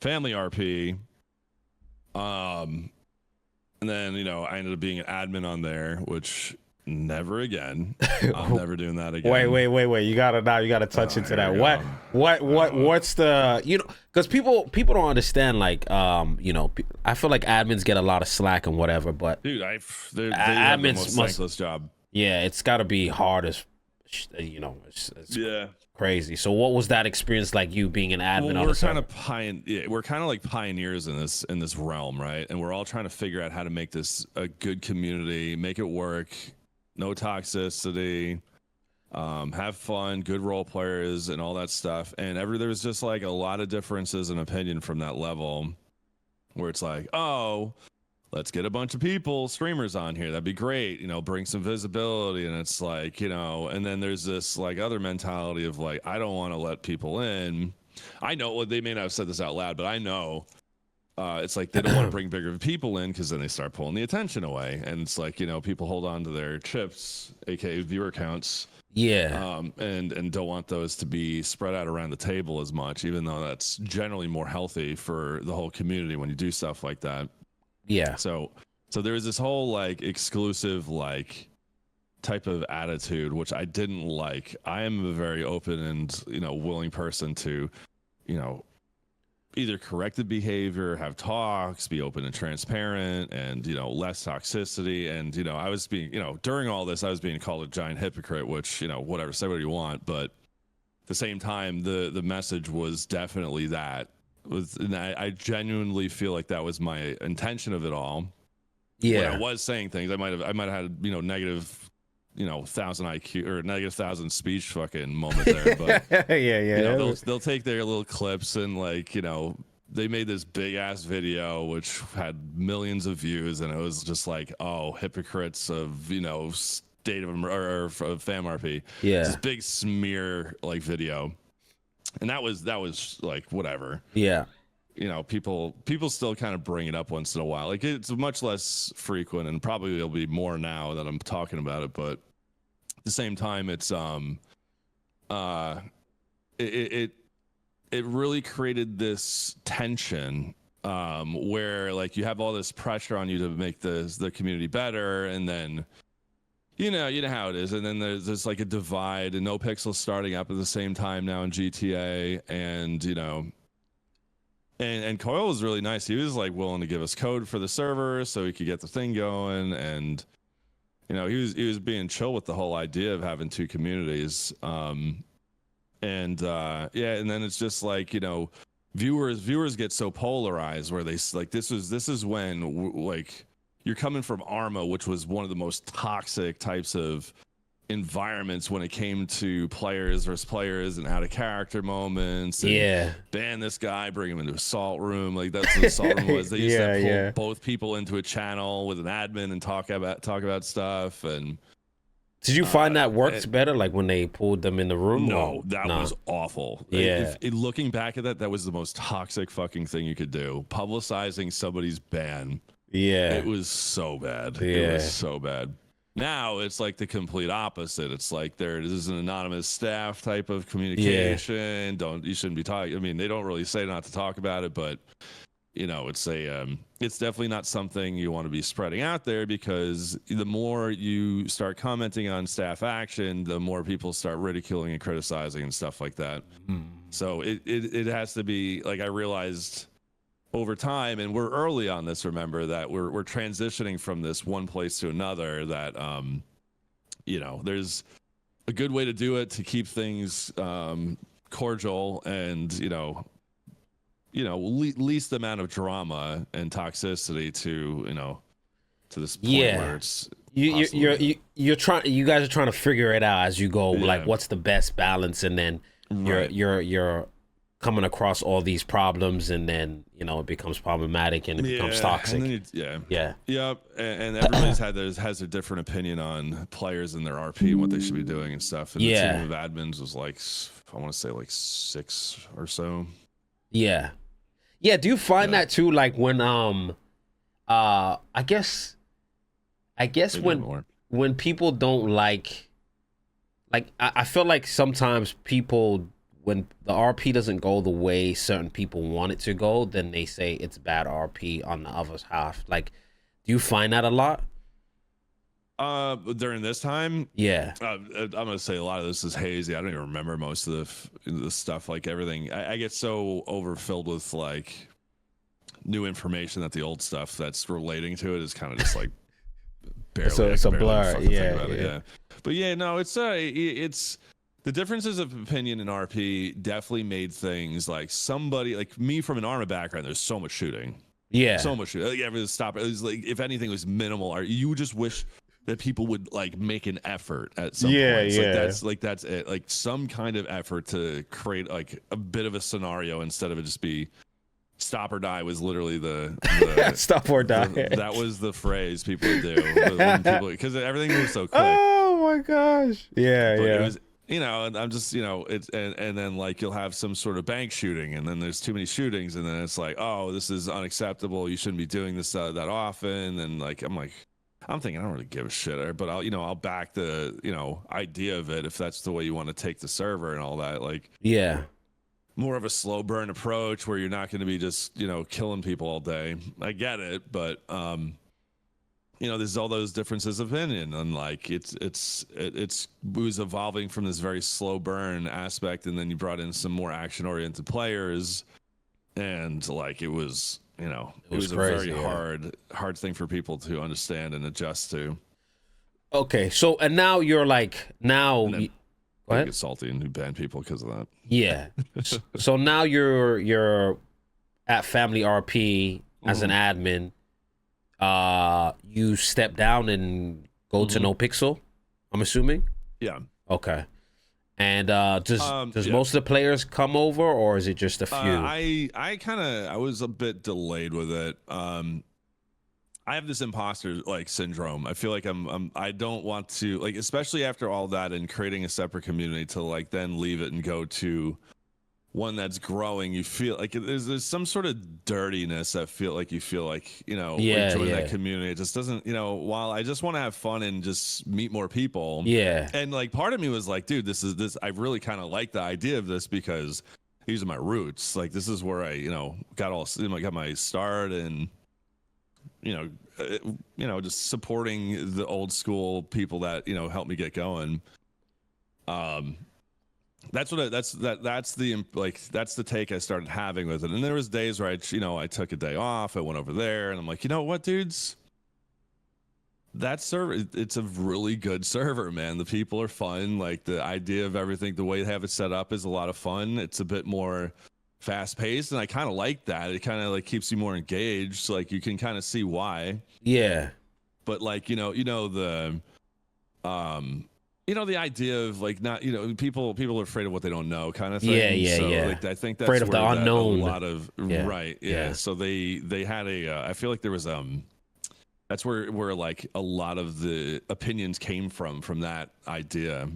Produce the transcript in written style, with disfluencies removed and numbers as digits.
family RP. And then, I ended up being an admin on there, which never again. I'm never doing that again. Wait. You gotta touch into that. Here we go. What's the, because people don't understand, like, I feel like admins get a lot of slack and whatever, but dude, they have the most thankless job. Yeah, it's gotta be hard as, it's yeah. Crazy. So what was that experience like, you being an admin? Well, we're kind of like pioneers in this realm, right? And we're all trying to figure out how to make this a good community, make it work, no toxicity, have fun, good role players, and all that stuff. And there was just like a lot of differences in opinion from that level, where it's like, oh, let's get a bunch of streamers on here. That'd be great. Bring some visibility. And it's like, and then there's this like other mentality of like, I don't want to let people in. I know they may not have said this out loud, but I know it's like they don't want to bring bigger people in because then they start pulling the attention away. And it's like, people hold on to their chips, aka viewer counts. Yeah. And don't want those to be spread out around the table as much, even though that's generally more healthy for the whole community when you do stuff like that. Yeah. So there's this whole like exclusive like type of attitude, which I didn't like. I am a very open and willing person to, either correct the behavior, have talks, be open and transparent, and less toxicity. And I was being, during all this, I was being called a giant hypocrite, which whatever, say what you want, but at the same time, the message was definitely that. And I genuinely feel like that was my intention of it all. Yeah, when I was saying things, I might have had negative, 1,000 IQ or negative 1,000 speech fucking moment there. But yeah. They'll take their little clips and like they made this big ass video which had millions of views, and it was just like, oh, hypocrites of state of or of FamRP. Yeah, this big smear like video. And that was like whatever. Yeah. People still kind of bring it up once in a while. Like it's much less frequent, and probably it'll be more now that I'm talking about it. But at the same time, it's it really created this tension where like you have all this pressure on you to make the community better, and then you know how it is. And then there's like a divide, and No Pixel's starting up at the same time now in GTA, and and Coil was really nice. He was like willing to give us code for the server so we could get the thing going, and he was being chill with the whole idea of having two communities. And then it's just like viewers get so polarized where they like this is when like you're coming from Arma, which was one of the most toxic types of environments when it came to players versus players and out of character moments. And ban this guy, bring him into assault room. Like that's what the assault room was. They used to pull both people into a channel with an admin and talk about stuff. And did you find that worked better, like when they pulled them in the room? No, that was awful. Yeah. Looking back at that was the most toxic fucking thing you could do. Publicizing somebody's ban. Yeah. It was so bad. Yeah. It was so bad. Now it's like the complete opposite. It's like this is an anonymous staff type of communication. You shouldn't be talking. I mean, they don't really say not to talk about it, but it's definitely not something you want to be spreading out there, because the more you start commenting on staff action, the more people start ridiculing and criticizing and stuff like that. So it has to be like, I realized over time, and we're early on this, remember that we're transitioning from this one place to another, that there's a good way to do it to keep things cordial and least amount of drama and toxicity to this point where it's you guys are trying to figure it out as you go, like what's the best balance, and then you're coming across all these problems, and then it becomes problematic and it becomes toxic. And everybody's has a different opinion on players and their RP and what they should be doing and stuff. And the team of admins was like, I want to say like 6 or so. Yeah. Do you find that too? Like when I guess when people don't like I feel like sometimes people when the RP doesn't go the way certain people want it to go, then they say it's bad RP on the other half. Like, do you find that a lot? During this time, Yeah. I'm gonna say a lot of this is hazy. I don't even remember most of the stuff. Like everything, I get so overfilled with like new information that the old stuff that's relating to it is kind of just like barely. So it's a blur. Yeah. But yeah, no, it's the differences of opinion in RP definitely made things like somebody like me from an Arma background. There's so much shooting. Yeah. So much shooting. Like, everything stop. It was like if anything was minimal. You would just wish that people would like make an effort at some points. That's it. Like some kind of effort to create like a bit of a scenario instead of it just be stop or die was literally the stop or die. That was the phrase people would do because everything moves so quick. Oh my gosh. Yeah, but yeah. It was, and I'm just, it's and then like you'll have some sort of bank shooting, and then there's too many shootings, and then it's like, oh, this is unacceptable. You shouldn't be doing this that often. And like I'm thinking I don't really give a shit, but I'll back the idea of it if that's the way you want to take the server and all that. Like yeah, more of a slow burn approach where you're not going to be just killing people all day. I get it, but there's all those differences of opinion, and like it was evolving from this very slow burn aspect, and then you brought in some more action oriented players, and like it was it was crazy, a very hard thing for people to understand and adjust to. Okay, so and now you're like go ahead. Get salty and ban people because of that. Yeah. So now you're at Family RP as an admin. You step down and go to No Pixel, I'm assuming. Yeah. Okay. And does most of the players come over, or is it just a few? I was a bit delayed with it. I have this imposter like syndrome. I feel like I don't want to, like, especially after all that and creating a separate community, to like then leave it and go to one that's growing. You feel like there's some sort of dirtiness. I feel like join that community. It just doesn't, while I just want to have fun and just meet more people. Yeah. And like part of me was like, dude, this I really kind of like the idea of this because these are my roots. Like this is where I, got my start, and just supporting the old school people that helped me get going. That's the take I started having with it. And there was days where I took a day off, I went over there, and I'm like, you know what, dudes, that server, it's a really good server, man. The people are fun. Like the idea of everything, the way they have it set up is a lot of fun. It's a bit more fast paced, and I kind of like that. It kind of like keeps you more engaged. Like you can kind of see why. Yeah. But like the idea of like not people are afraid of what they don't know kind of thing. Yeah. Like, I think that's afraid of the unknown. A lot of right. Yeah. So they had I feel like there was that's where like a lot of the opinions came from that idea.